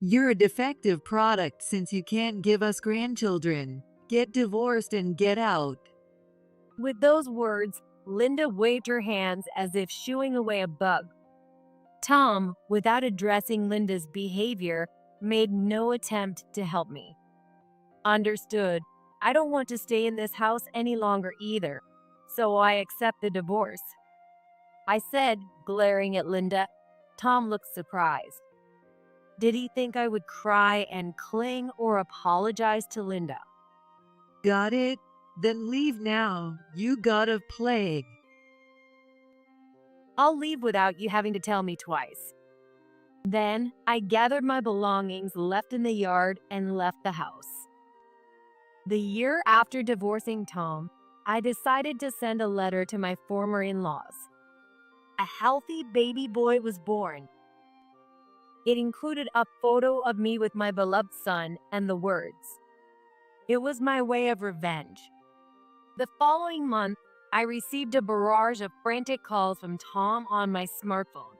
You're a defective product since you can't give us grandchildren. Get divorced and get out. With those words, Linda waved her hands as if shooing away a bug. Tom, without addressing Linda's behavior, made no attempt to help me. Understood. I don't want to stay in this house any longer either, so I accept the divorce. I said, glaring at Linda. Tom looked surprised. Did he think I would cry and cling or apologize to Linda? Got it? Then leave now. You got a plague. I'll leave without you having to tell me twice. Then I gathered my belongings left in the yard and left the house. The year after divorcing Tom, I decided to send a letter to my former in-laws. A healthy baby boy was born. It included a photo of me with my beloved son and the words, "It was my way of revenge." The following month, I received a barrage of frantic calls from Tom on my smartphone.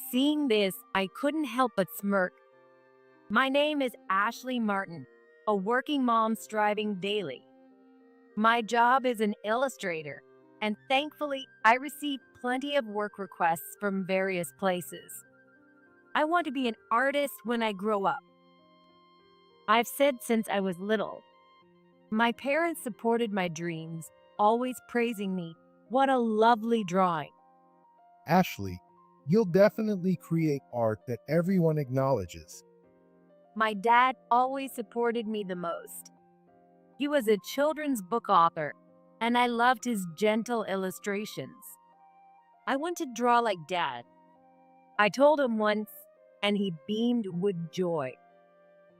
Seeing this, I couldn't help but smirk. My name is Ashley Martin, a working mom striving daily. My job is an illustrator, and thankfully, I receive plenty of work requests from various places. I want to be an artist when I grow up. I've said since I was little. My parents supported my dreams, always praising me. What a lovely drawing. Ashley, you'll definitely create art that everyone acknowledges. My dad always supported me the most. He was a children's book author, and I loved his gentle illustrations. I want to draw like Dad. I told him once, and he beamed with joy.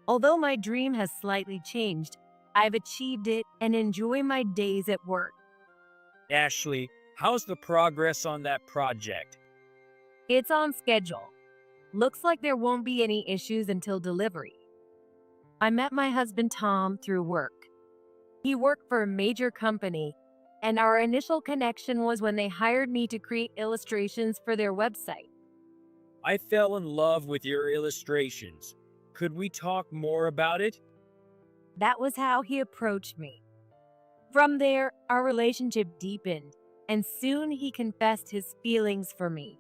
Although my dream has slightly changed, I've achieved it and enjoy my days at work. Ashley, how's the progress on that project? It's on schedule. Looks like there won't be any issues until delivery. I met my husband Tom through work. He worked for a major company, and our initial connection was when they hired me to create illustrations for their website. I fell in love with your illustrations. Could we talk more about it? That was how he approached me. From there, our relationship deepened, and soon he confessed his feelings for me.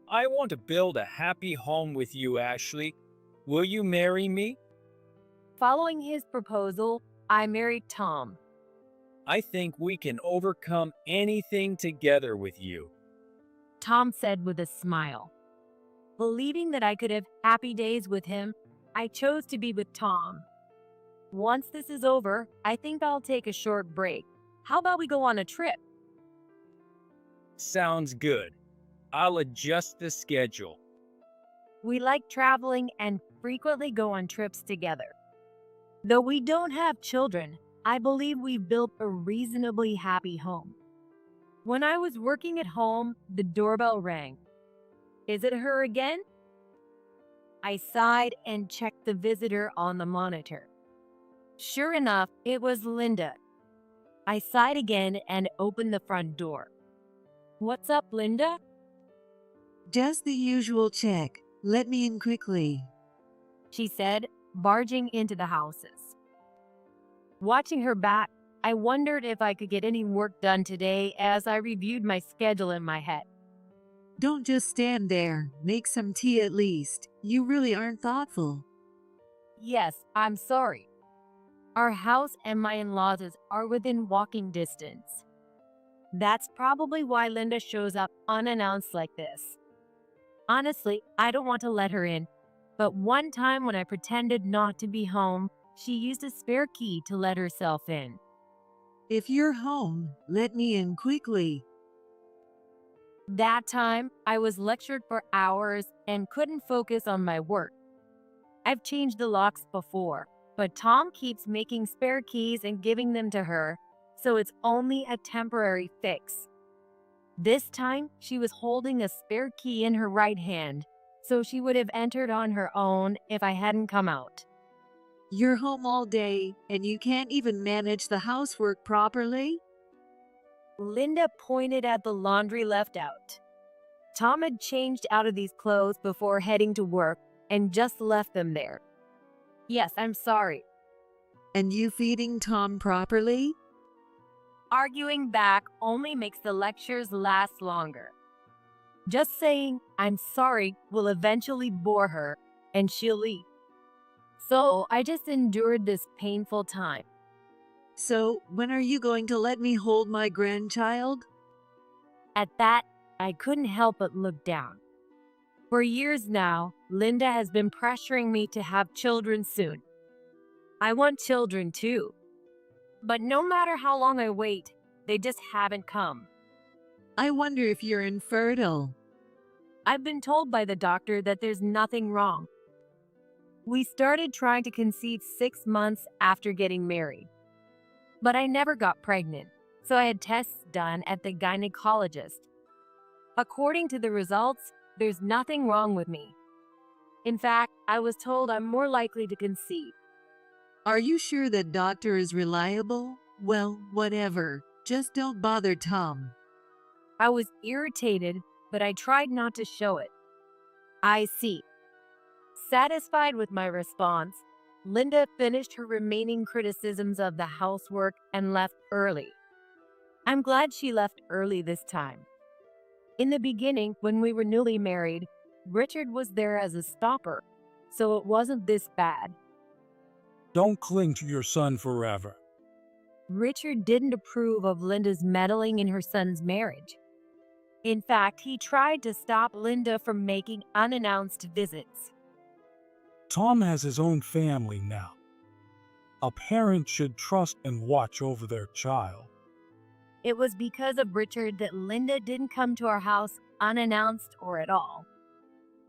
I want to build a happy home with you, Ashley. Will you marry me? Following his proposal, I married Tom. I think we can overcome anything together with you. Tom said with a smile. Believing that I could have happy days with him, I chose to be with Tom. Once this is over, I think I'll take a short break. How about we go on a trip? Sounds good. I'll adjust the schedule. We like traveling and frequently go on trips together. Though we don't have children, I believe we've built a reasonably happy home. When I was working at home, the doorbell rang. Is it her again? I sighed and checked the visitor on the monitor. Sure enough, it was Linda. I sighed again and opened the front door. What's up, Linda? Just the usual check. Let me in quickly. She said, barging into the houses. Watching her back, I wondered if I could get any work done today as I reviewed my schedule in my head. Don't just stand there. Make some tea at least. You really aren't thoughtful. Yes, I'm sorry. Our house and my in-laws are within walking distance. That's probably why Linda shows up unannounced like this. Honestly, I don't want to let her in, but one time when I pretended not to be home, she used a spare key to let herself in. If you're home, let me in quickly. That time, I was lectured for hours and couldn't focus on my work. I've changed the locks before, but Tom keeps making spare keys and giving them to her, so it's only a temporary fix. This time, she was holding a spare key in her right hand, so she would have entered on her own if I hadn't come out. You're home all day, and you can't even manage the housework properly? Linda pointed at the laundry left out. Tom had changed out of these clothes before heading to work, and just left them there. Yes, I'm sorry. And you feeding Tom properly? Arguing back only makes the lectures last longer. Just saying, I'm sorry, will eventually bore her, and she'll leave. So I just endured this painful time. So, when are you going to let me hold my grandchild? At that, I couldn't help but look down. For years now, Linda has been pressuring me to have children soon. I want children too. But no matter how long I wait, they just haven't come. I wonder if you're infertile. I've been told by the doctor that there's nothing wrong. We started trying to conceive 6 months after getting married. But I never got pregnant, so I had tests done at the gynecologist. According to the results, there's nothing wrong with me. In fact, I was told I'm more likely to conceive. Are you sure that doctor is reliable? Well, whatever. Just don't bother Tom. I was irritated, but I tried not to show it. I see. Satisfied with my response, Linda finished her remaining criticisms of the housework and left early. I'm glad she left early this time. In the beginning, when we were newly married, Richard was there as a stopper, so it wasn't this bad. Don't cling to your son forever. Richard didn't approve of Linda's meddling in her son's marriage. In fact, he tried to stop Linda from making unannounced visits. Tom has his own family now. A parent should trust and watch over their child. It was because of Richard that Linda didn't come to our house unannounced or at all.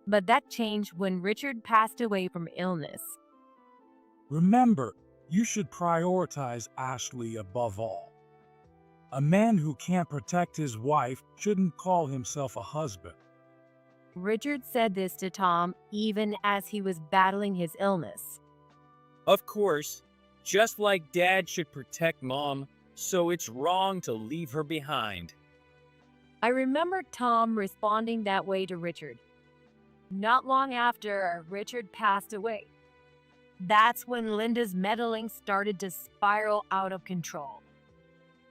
But that changed when Richard passed away from illness. Remember, you should prioritize Ashley above all. A man who can't protect his wife shouldn't call himself a husband. Richard said this to Tom even as he was battling his illness. Of course, just like Dad should protect Mom, so it's wrong to leave her behind. I remember Tom responding that way to Richard. Not long after Richard passed away. That's when Linda's meddling started to spiral out of control.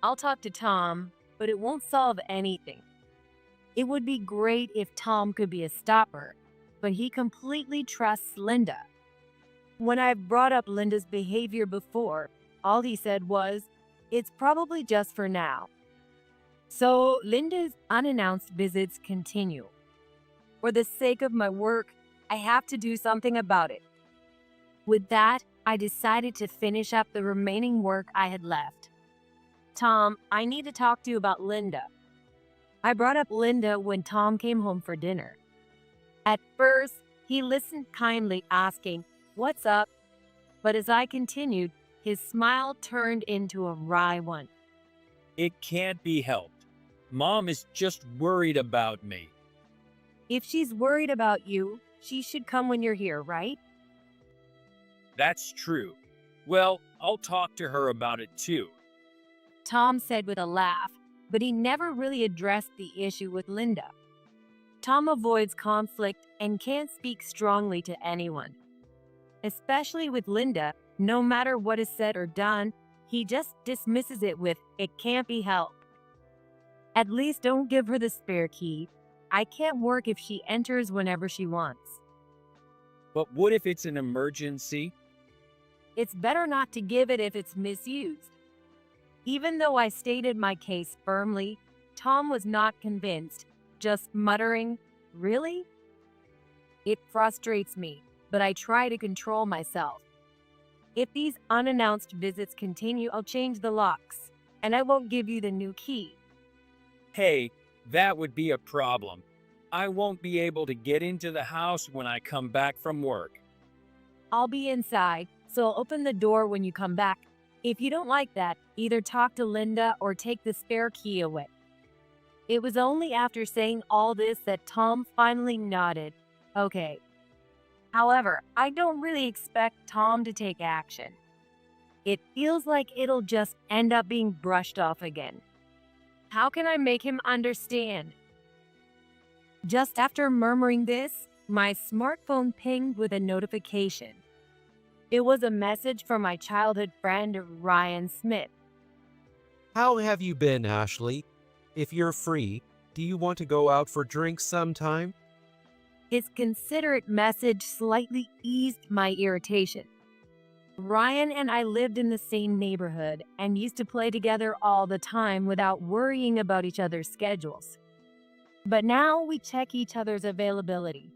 I'll talk to Tom, but it won't solve anything. It would be great if Tom could be a stopper, but he completely trusts Linda. When I've brought up Linda's behavior before, all he said was, "It's probably just for now." So Linda's unannounced visits continue. For the sake of my work, I have to do something about it. With that, I decided to finish up the remaining work I had left. Tom, I need to talk to you about Linda. I brought up Linda when Tom came home for dinner. At first, he listened kindly, asking, "What's up?" But as I continued, his smile turned into a wry one. It can't be helped. Mom is just worried about me. If she's worried about you, she should come when you're here, right? That's true. Well, I'll talk to her about it too. Tom said with a laugh, but he never really addressed the issue with Linda. Tom avoids conflict and can't speak strongly to anyone. Especially with Linda, no matter what is said or done, he just dismisses it with, "It can't be helped." At least don't give her the spare key. I can't work if she enters whenever she wants. But what if it's an emergency? It's better not to give it if it's misused. Even though I stated my case firmly, Tom was not convinced, just muttering, "Really?" It frustrates me, but I try to control myself. If these unannounced visits continue, I'll change the locks, and I won't give you the new key. Hey, that would be a problem. I won't be able to get into the house when I come back from work. I'll be inside, so I'll open the door when you come back. If you don't like that, either talk to Linda or take the spare key away. It was only after saying all this that Tom finally nodded. Okay. However, I don't really expect Tom to take action. It feels like it'll just end up being brushed off again. How can I make him understand? Just after murmuring this, my smartphone pinged with a notification. It was a message from my childhood friend Ryan Smith. How have you been, Ashley? If you're free, do you want to go out for drinks sometime? His considerate message slightly eased my irritation. Ryan and I lived in the same neighborhood and used to play together all the time without worrying about each other's schedules. But now we check each other's availability.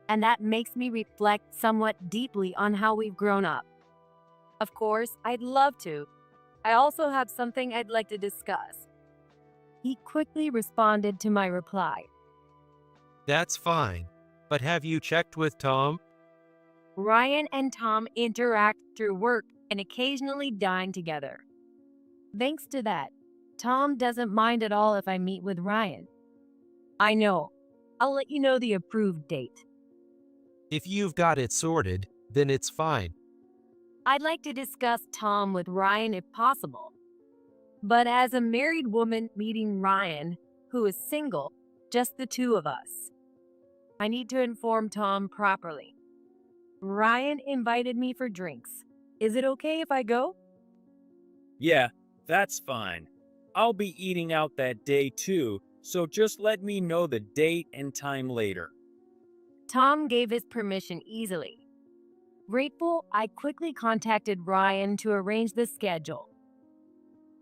And that makes me reflect somewhat deeply on how we've grown up. Of course, I'd love to. I also have something I'd like to discuss. He quickly responded to my reply. That's fine. But have you checked with Tom? Ryan and Tom interact through work and occasionally dine together. Thanks to that, Tom doesn't mind at all if I meet with Ryan. I know. I'll let you know the approved date. If you've got it sorted, then it's fine. I'd like to discuss Tom with Ryan if possible. But as a married woman meeting Ryan, who is single, just the two of us, I need to inform Tom properly. Ryan invited me for drinks. Is it okay if I go? Yeah, that's fine. I'll be eating out that day too, so just let me know the date and time later. Tom gave his permission easily. Grateful, I quickly contacted Ryan to arrange the schedule.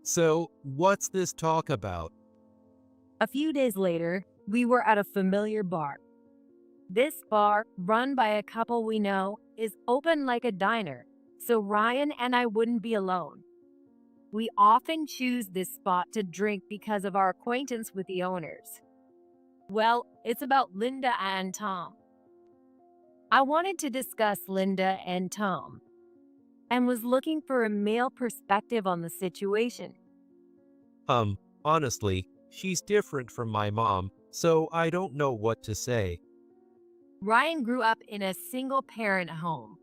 So, what's this talk about? A few days later, we were at a familiar bar. This bar, run by a couple we know, is open like a diner, so Ryan and I wouldn't be alone. We often choose this spot to drink because of our acquaintance with the owners. Well, it's about Linda and Tom. I wanted to discuss Linda and Tom, and was looking for a male perspective on the situation. Honestly, she's different from my mom, so I don't know what to say. Ryan grew up in a single-parent home.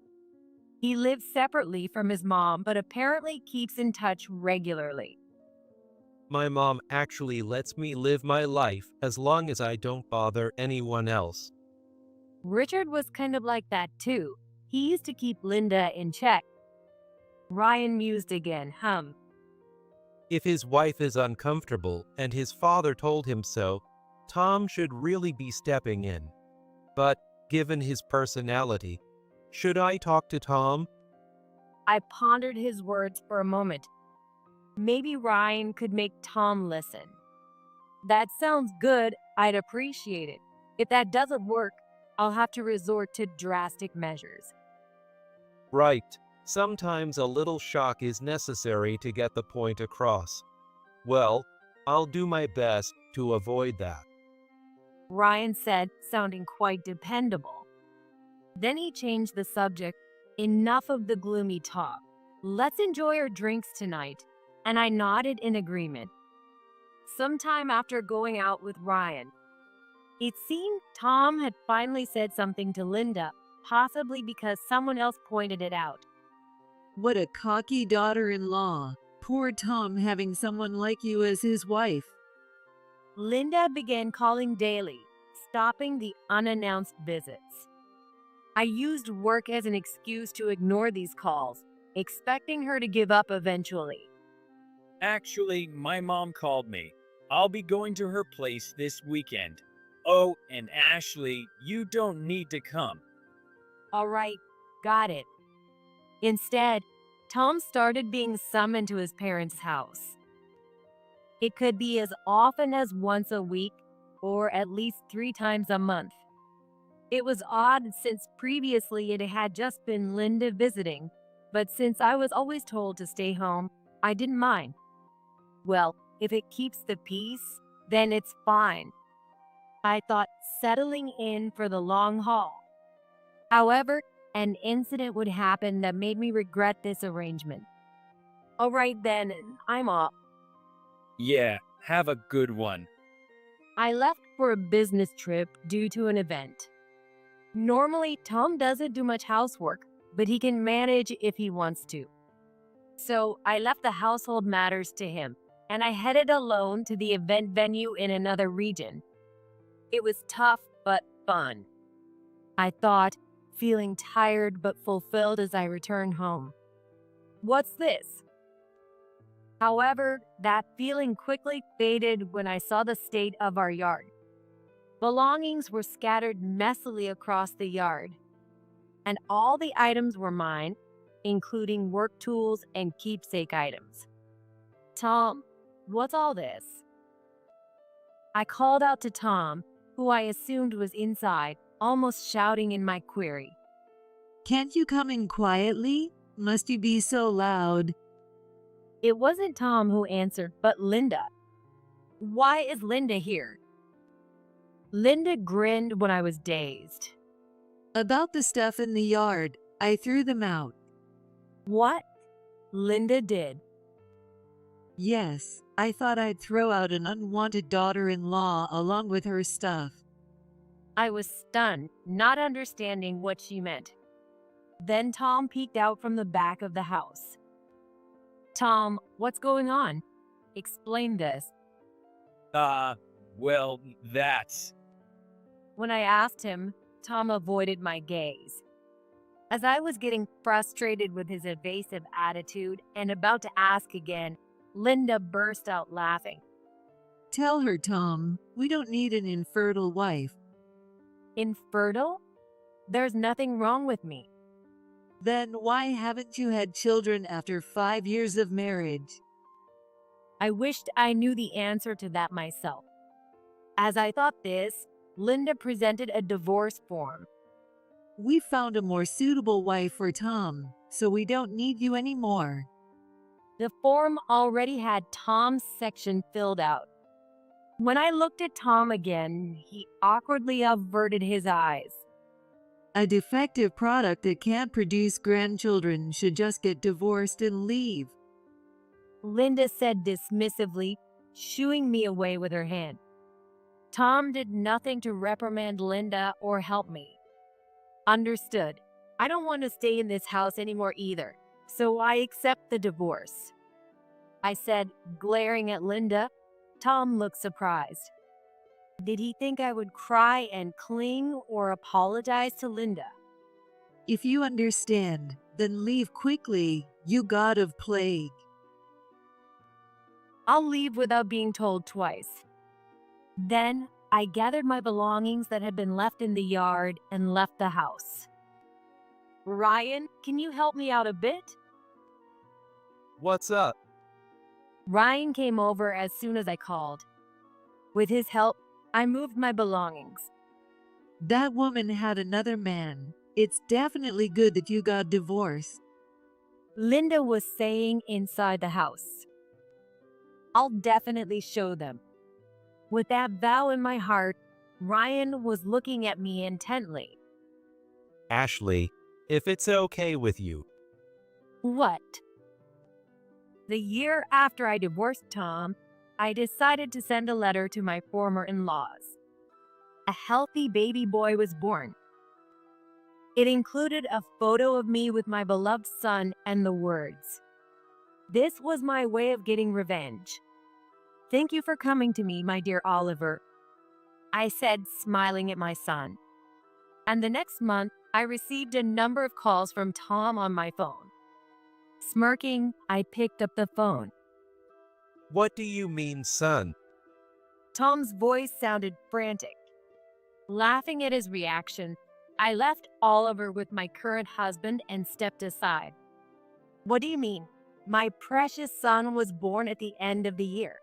He lives separately from his mom, but apparently keeps in touch regularly. My mom actually lets me live my life as long as I don't bother anyone else. Richard was kind of like that too. He used to keep Linda in check. Ryan mused again, If his wife is uncomfortable and his father told him so, Tom should really be stepping in. But, given his personality, should I talk to Tom? I pondered his words for a moment. Maybe Ryan could make Tom listen. That sounds good. I'd appreciate it. If that doesn't work, I'll have to resort to drastic measures. Right. Sometimes a little shock is necessary to get the point across. Well, I'll do my best to avoid that. Ryan said, sounding quite dependable. Then he changed the subject. Enough of the gloomy talk. Let's enjoy our drinks tonight. And I nodded in agreement. Sometime after going out with Ryan, it seemed Tom had finally said something to Linda, possibly because someone else pointed it out. What a cocky daughter-in-law. Poor Tom having someone like you as his wife. Linda began calling daily, stopping the unannounced visits. I used work as an excuse to ignore these calls, expecting her to give up eventually. Actually, my mom called me. I'll be going to her place this weekend. Oh, and Ashley, you don't need to come. All right, got it. Instead, Tom started being summoned to his parents' house. It could be as often as once a week, or at least 3 times a month. It was odd since previously it had just been Linda visiting, but since I was always told to stay home, I didn't mind. Well, if it keeps the peace, then it's fine. I thought, settling in for the long haul. However, an incident would happen that made me regret this arrangement. All right then, I'm off. Yeah, have a good one. I left for a business trip due to an event. Normally, Tom doesn't do much housework, but he can manage if he wants to. So I left the household matters to him, and I headed alone to the event venue in another region. It was tough, but fun. I thought, feeling tired but fulfilled as I returned home. What's this? However, that feeling quickly faded when I saw the state of our yard. Belongings were scattered messily across the yard, and all the items were mine, including work tools and keepsake items. Tom, what's all this? I called out to Tom, who I assumed was inside, almost shouting in my query. Can't you come in quietly? Must you be so loud? It wasn't Tom who answered, but Linda. Why is Linda here? Linda grinned when I was dazed. About the stuff in the yard. I threw them out. What? Linda did. Yes, I thought I'd throw out an unwanted daughter-in-law along with her stuff. I was stunned, not understanding what she meant. Then Tom peeked out from the back of the house. Tom, what's going on? Explain this. Well, that's... When I asked him, Tom avoided my gaze. As I was getting frustrated with his evasive attitude and about to ask again, Linda burst out laughing. Tell her, Tom, we don't need an infertile wife. Infertile? There's nothing wrong with me. Then why haven't you had children after 5 years of marriage? I wished I knew the answer to that myself. As I thought this, Linda presented a divorce form. We found a more suitable wife for Tom, so we don't need you anymore. The form already had Tom's section filled out. When I looked at Tom again, he awkwardly averted his eyes. A defective product that can't produce grandchildren should just get divorced and leave. Linda said dismissively, shooing me away with her hand. Tom did nothing to reprimand Linda or help me. Understood. I don't want to stay in this house anymore either, so I accept the divorce. I said, glaring at Linda. Tom looked surprised. Did he think I would cry and cling or apologize to Linda? If you understand, then leave quickly, you god of plague. I'll leave without being told twice. Then I gathered my belongings that had been left in the yard and left the house. Ryan, can you help me out a bit? What's up? Ryan came over as soon as I called. With his help, I moved my belongings. That woman had another man. It's definitely good that you got divorced. Linda was saying inside the house. I'll definitely show them. With that vow in my heart, Ryan was looking at me intently. Ashley, if it's okay with you. What? The year after I divorced Tom, I decided to send a letter to my former in-laws. A healthy baby boy was born. It included a photo of me with my beloved son and the words, "This was my way of getting revenge. Thank you for coming to me, my dear Oliver," I said, smiling at my son. And the next month, I received a number of calls from Tom on my phone. Smirking, I picked up the phone. What do you mean, son? Tom's voice sounded frantic. Laughing at his reaction, I left Oliver with my current husband and stepped aside. What do you mean? My precious son was born at the end of the year.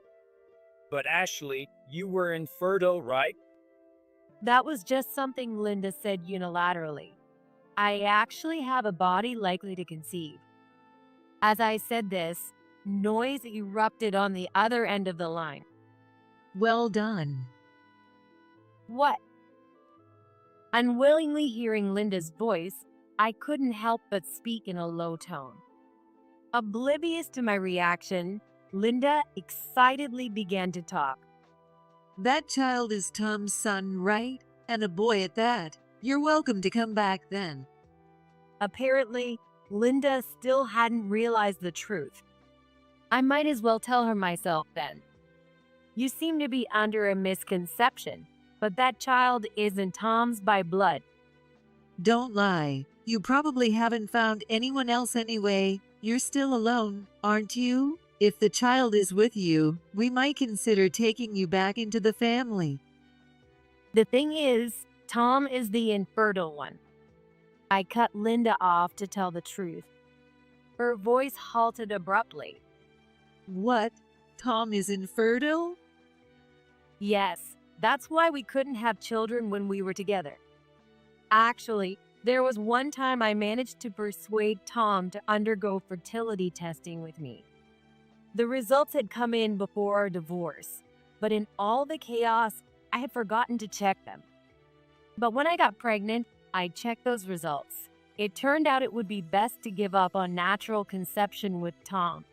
But Ashley, you were infertile, right? That was just something Linda said unilaterally. I actually have a body likely to conceive. As I said this, noise erupted on the other end of the line. Well done. What? Unwillingly hearing Linda's voice, I couldn't help but speak in a low tone. Oblivious to my reaction, Linda excitedly began to talk. That child is Tom's son, right? And a boy at that. You're welcome to come back then. Apparently, Linda still hadn't realized the truth. I might as well tell her myself then. You seem to be under a misconception, but that child isn't Tom's by blood. Don't lie. You probably haven't found anyone else anyway. You're still alone, aren't you? If the child is with you, we might consider taking you back into the family. The thing is, Tom is the infertile one. I cut Linda off to tell the truth. Her voice halted abruptly. What? Tom is infertile? Yes, that's why we couldn't have children when we were together. Actually, there was one time I managed to persuade Tom to undergo fertility testing with me. The results had come in before our divorce, but in all the chaos, I had forgotten to check them. But when I got pregnant, I checked those results. It turned out it would be best to give up on natural conception with Tom.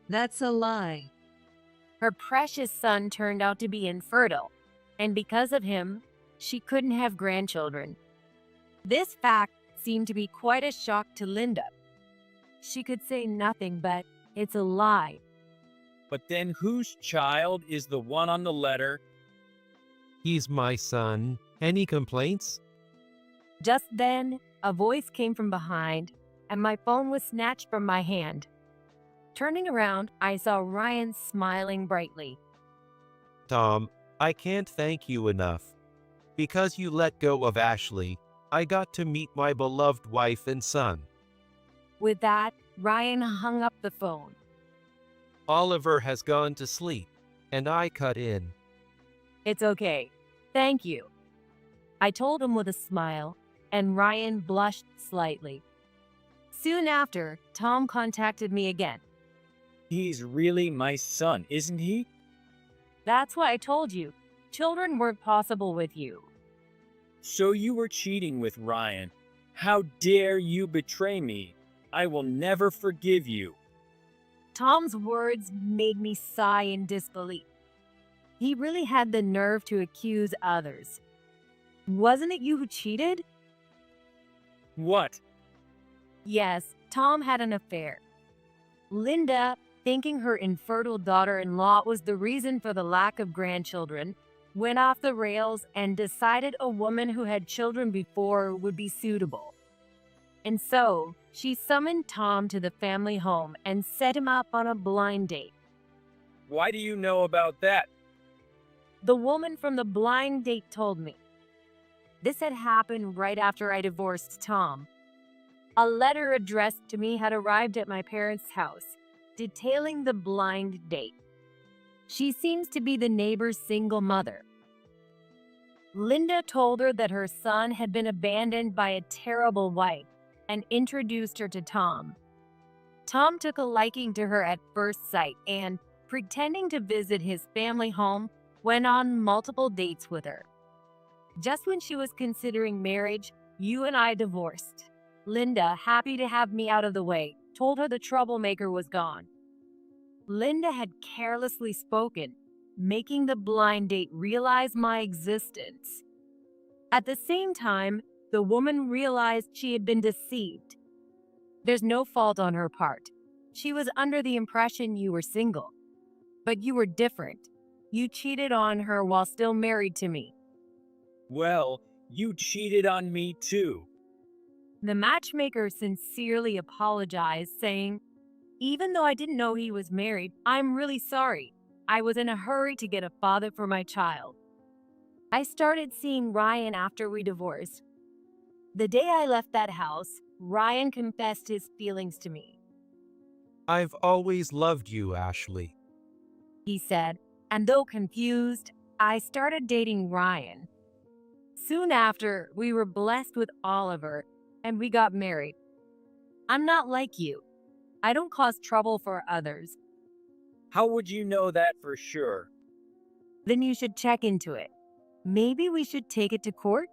That's a lie. Her precious son turned out to be infertile, and because of him, she couldn't have grandchildren. This fact seemed to be quite a shock to Linda. She could say nothing, but it's a lie. But then whose child is the one on the letter? He's my son. Any complaints? Just then, a voice came from behind, and my phone was snatched from my hand. Turning around, I saw Ryan smiling brightly. Tom, I can't thank you enough. Because you let go of Ashley, I got to meet my beloved wife and son. With that, Ryan hung up the phone. Oliver has gone to sleep, and I cut in. It's okay. Thank you. I told him with a smile, and Ryan blushed slightly. Soon after, Tom contacted me again. He's really my son, isn't he? That's why I told you. Children weren't possible with you. So you were cheating with Ryan. How dare you betray me? I will never forgive you. Tom's words made me sigh in disbelief. He really had the nerve to accuse others. Wasn't it you who cheated? What? Yes, Tom had an affair. Linda, thinking her infertile daughter-in-law was the reason for the lack of grandchildren, went off the rails and decided a woman who had children before would be suitable. And so, she summoned Tom to the family home and set him up on a blind date. Why do you know about that? The woman from the blind date told me. This had happened right after I divorced Tom. A letter addressed to me had arrived at my parents' house, detailing the blind date. She seems to be the neighbor's single mother. Linda told her that her son had been abandoned by a terrible wife and introduced her to Tom. Tom took a liking to her at first sight and, pretending to visit his family home, went on multiple dates with her. Just when she was considering marriage, you and I divorced. Linda, happy to have me out of the way, told her the troublemaker was gone. Linda had carelessly spoken, making the blind date realize my existence. At the same time, the woman realized she had been deceived. There's no fault on her part. She was under the impression you were single. But you were different. You cheated on her while still married to me. Well, you cheated on me too. The matchmaker sincerely apologized, saying, "Even though I didn't know he was married, I'm really sorry. I was in a hurry to get a father for my child." I started seeing Ryan after we divorced. The day I left that house, Ryan confessed his feelings to me. I've always loved you, Ashley. He said, and though confused, I started dating Ryan. Soon after, we were blessed with Oliver, and we got married. I'm not like you. I don't cause trouble for others. How would you know that for sure? Then you should check into it. Maybe we should take it to court?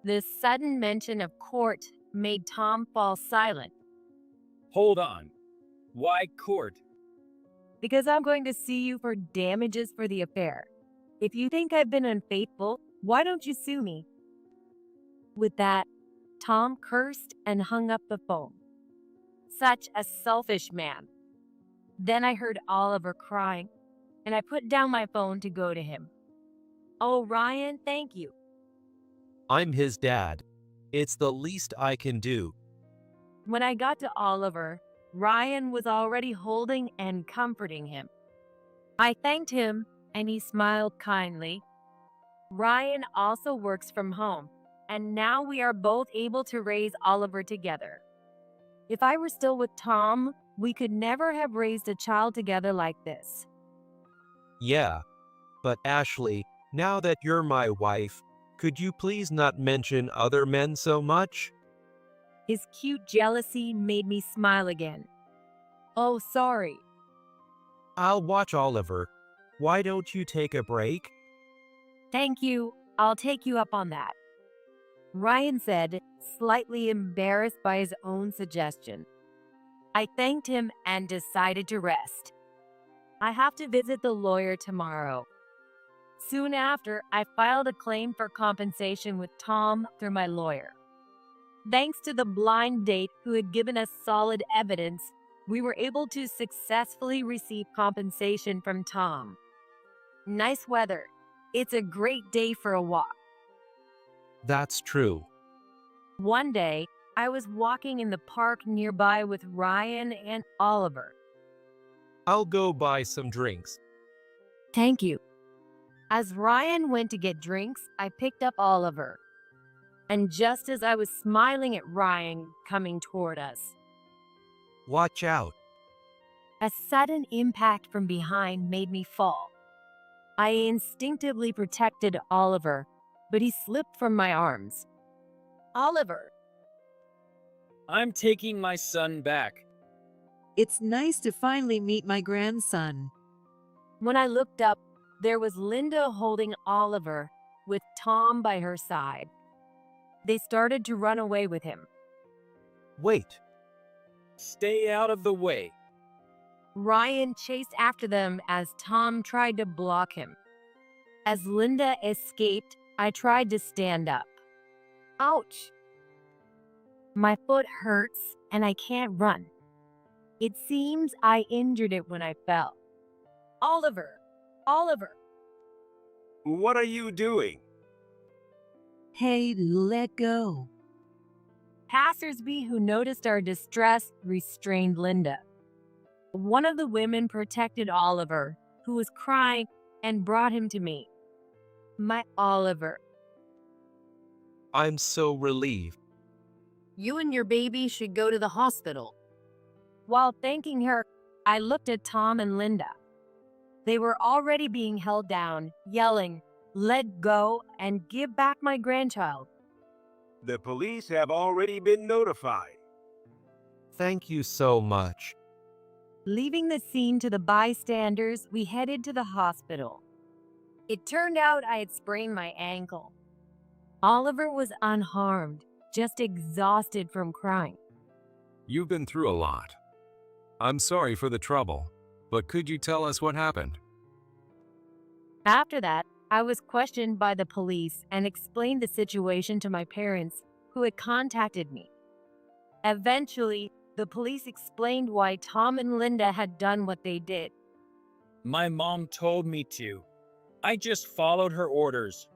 This sudden mention of court made Tom fall silent. Hold on. Why court? Because I'm going to sue you for damages for the affair. If you think I've been unfaithful, why don't you sue me? With that, Tom cursed and hung up the phone. Such a selfish man. Then I heard Oliver crying, and I put down my phone to go to him. "Oh, Ryan, thank you." I'm his dad. It's the least I can do. When I got to Oliver, Ryan was already holding and comforting him. I thanked him, and he smiled kindly. Ryan also works from home, and now we are both able to raise Oliver together. If I were still with Tom, we could never have raised a child together like this. Yeah, but Ashley, now that you're my wife, could you please not mention other men so much? His cute jealousy made me smile again. Oh, sorry. I'll watch Oliver. Why don't you take a break? Thank you. I'll take you up on that. Ryan said, slightly embarrassed by his own suggestion. I thanked him and decided to rest. I have to visit the lawyer tomorrow. Soon after, I filed a claim for compensation with Tom through my lawyer. Thanks to the blind date who had given us solid evidence, we were able to successfully receive compensation from Tom. Nice weather. It's a great day for a walk. That's true. One day, I was walking in the park nearby with Ryan and Oliver. I'll go buy some drinks. Thank you. As Ryan went to get drinks, I picked up Oliver. And just as I was smiling at Ryan coming toward us, Watch out. a sudden impact from behind made me fall. I instinctively protected Oliver, but he slipped from my arms. Oliver! I'm taking my son back. It's nice to finally meet my grandson. When I looked up, there was Linda holding Oliver, with Tom by her side. They started to run away with him. Wait. Stay out of the way. Ryan chased after them as Tom tried to block him. As Linda escaped, I tried to stand up. Ouch! My foot hurts and I can't run. It seems I injured it when I fell. Oliver! Oliver! What are you doing? Hey, let go. Passersby who noticed our distress restrained Linda. One of the women protected Oliver, who was crying, and brought him to me. My Oliver. I'm so relieved. You and your baby should go to the hospital. While thanking her, I looked at Tom and Linda. They were already being held down, yelling, "Let go and give back my grandchild." The police have already been notified. Thank you so much. Leaving the scene to the bystanders, we headed to the hospital. It turned out I had sprained my ankle. Oliver was unharmed, just exhausted from crying. You've been through a lot. I'm sorry for the trouble, but could you tell us what happened? After that, I was questioned by the police and explained the situation to my parents, who had contacted me. Eventually, the police explained why Tom and Linda had done what they did. My mom told me to. I just followed her orders.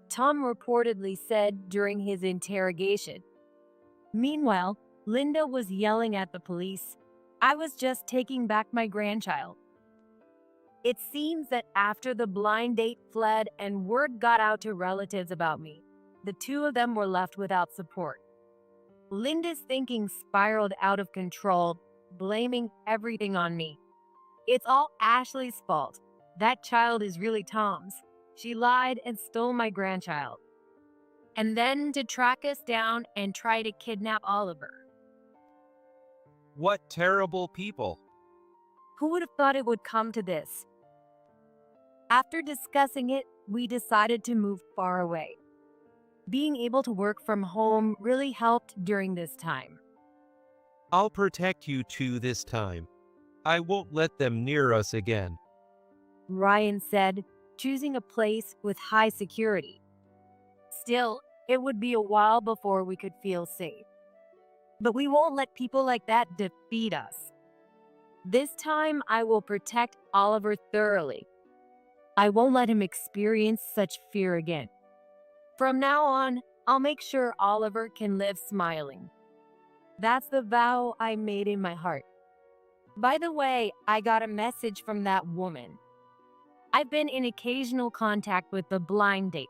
Tom reportedly said during his interrogation. Meanwhile, Linda was yelling at the police, "I was just taking back my grandchild." It seems that after the blind date fled and word got out to relatives about me, the two of them were left without support. Linda's thinking spiraled out of control, blaming everything on me. It's all Ashley's fault. That child is really Tom's. She lied and stole my grandchild. And then to track us down and try to kidnap Oliver. What terrible people. Who would have thought it would come to this? After discussing it, we decided to move far away. Being able to work from home really helped during this time. I'll protect you two this time. I won't let them near us again. Ryan said, choosing a place with high security. Still, it would be a while before we could feel safe. But we won't let people like that defeat us. This time, I will protect Oliver thoroughly. I won't let him experience such fear again. From now on, I'll make sure Oliver can live smiling. That's the vow I made in my heart. By the way, I got a message from that woman. I've been in occasional contact with the blind date.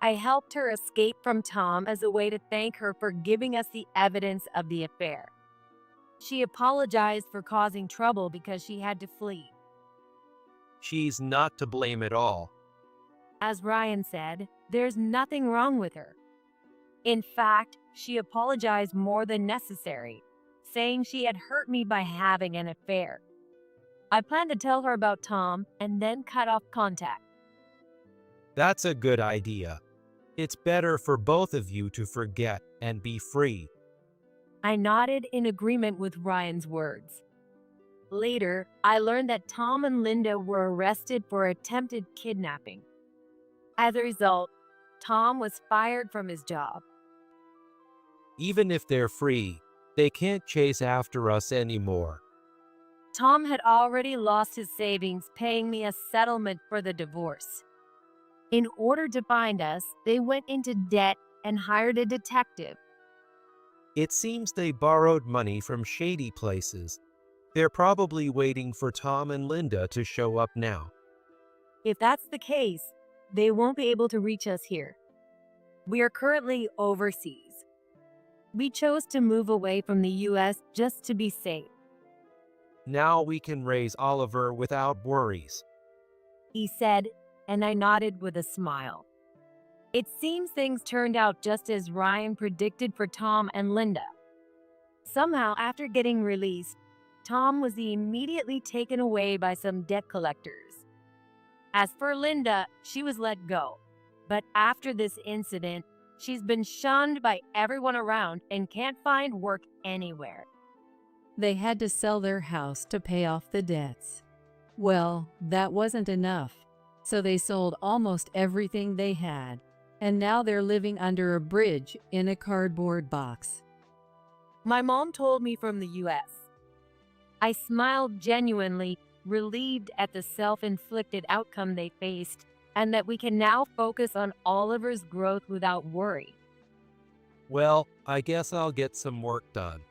I helped her escape from Tom as a way to thank her for giving us the evidence of the affair. She apologized for causing trouble because she had to flee. She's not to blame at all. As Ryan said, there's nothing wrong with her. In fact, she apologized more than necessary, saying she had hurt me by having an affair. I plan to tell her about Tom and then cut off contact. That's a good idea. It's better for both of you to forget and be free. I nodded in agreement with Ryan's words. Later, I learned that Tom and Linda were arrested for attempted kidnapping. As a result, Tom was fired from his job. Even if they're free, they can't chase after us anymore. Tom had already lost his savings paying me a settlement for the divorce. In order to find us, they went into debt and hired a detective. It seems they borrowed money from shady places. They're probably waiting for Tom and Linda to show up now. If that's the case, they won't be able to reach us here. We are currently overseas. We chose to move away from the US just to be safe. Now we can raise Oliver without worries. He said, and I nodded with a smile. It seems things turned out just as Ryan predicted for Tom and Linda. Somehow, after getting released, Tom was immediately taken away by some debt collectors. As for Linda, she was let go. But after this incident, she's been shunned by everyone around and can't find work anywhere. They had to sell their house to pay off the debts. Well, that wasn't enough, so they sold almost everything they had, and now they're living under a bridge in a cardboard box. My mom told me from the US. I smiled genuinely, relieved at the self-inflicted outcome they faced, and that we can now focus on Oliver's growth without worry. Well, I guess I'll get some work done.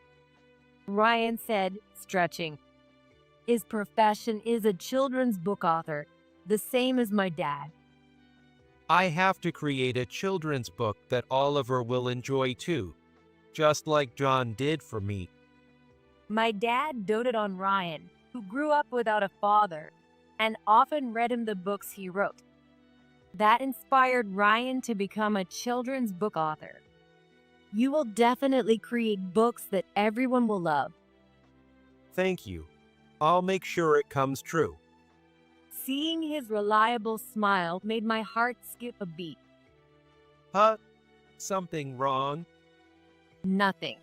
Ryan said, stretching. His profession is a children's book author, the same as my dad. I have to create a children's book that Oliver will enjoy too, just like John did for me. My dad doted on Ryan, who grew up without a father, and often read him the books he wrote. That inspired Ryan to become a children's book author. You will definitely create books that everyone will love. Thank you. I'll make sure it comes true. Seeing his reliable smile made my heart skip a beat. Huh? Something wrong? Nothing.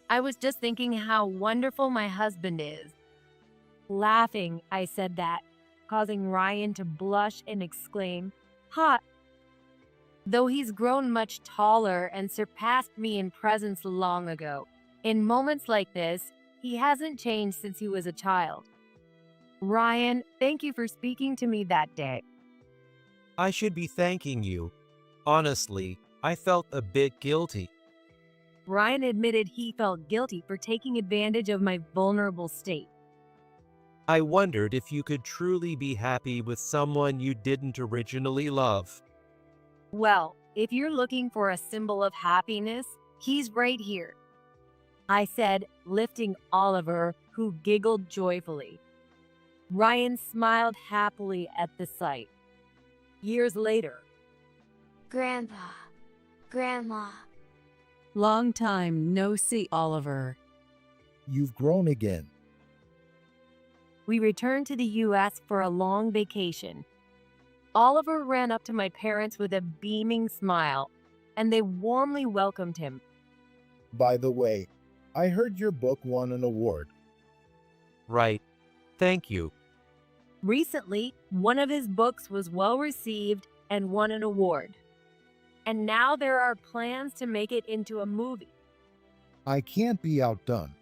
I was just thinking how wonderful my husband is. Laughing, I said that, causing Ryan to blush and exclaim, "Hot." Though he's grown much taller and surpassed me in presence long ago, in moments like this, he hasn't changed since he was a child. Ryan, thank you for speaking to me that day. I should be thanking you. Honestly, I felt a bit guilty. Ryan admitted he felt guilty for taking advantage of my vulnerable state. I wondered if you could truly be happy with someone you didn't originally love. Well, if you're looking for a symbol of happiness, he's right here, I said, lifting Oliver, who giggled joyfully. Ryan smiled happily at the sight. Years later, Grandpa, Grandma. Long time no see, Oliver. You've grown again. we returned to the US for a long vacation. Oliver ran up to my parents with a beaming smile, and they warmly welcomed him. By the way, I heard your book won an award. Right. Thank you. Recently, one of his books was well received and won an award. And now there are plans to make it into a movie. I can't be outdone.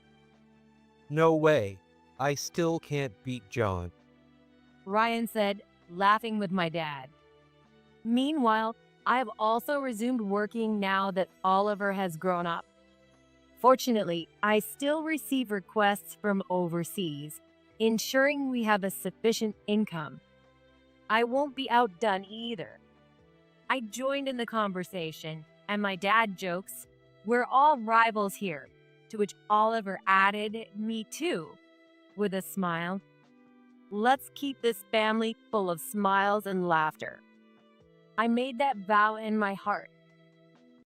No way. I still can't beat John. Ryan said, laughing with my dad. Meanwhile, I have also resumed working now that Oliver has grown up. Fortunately, I still receive requests from overseas, ensuring we have a sufficient income. I won't be outdone either. I joined in the conversation, and my dad jokes, "We're all rivals here," to which Oliver added, "Me too," with a smile. Let's keep this family full of smiles and laughter. I made that vow in my heart,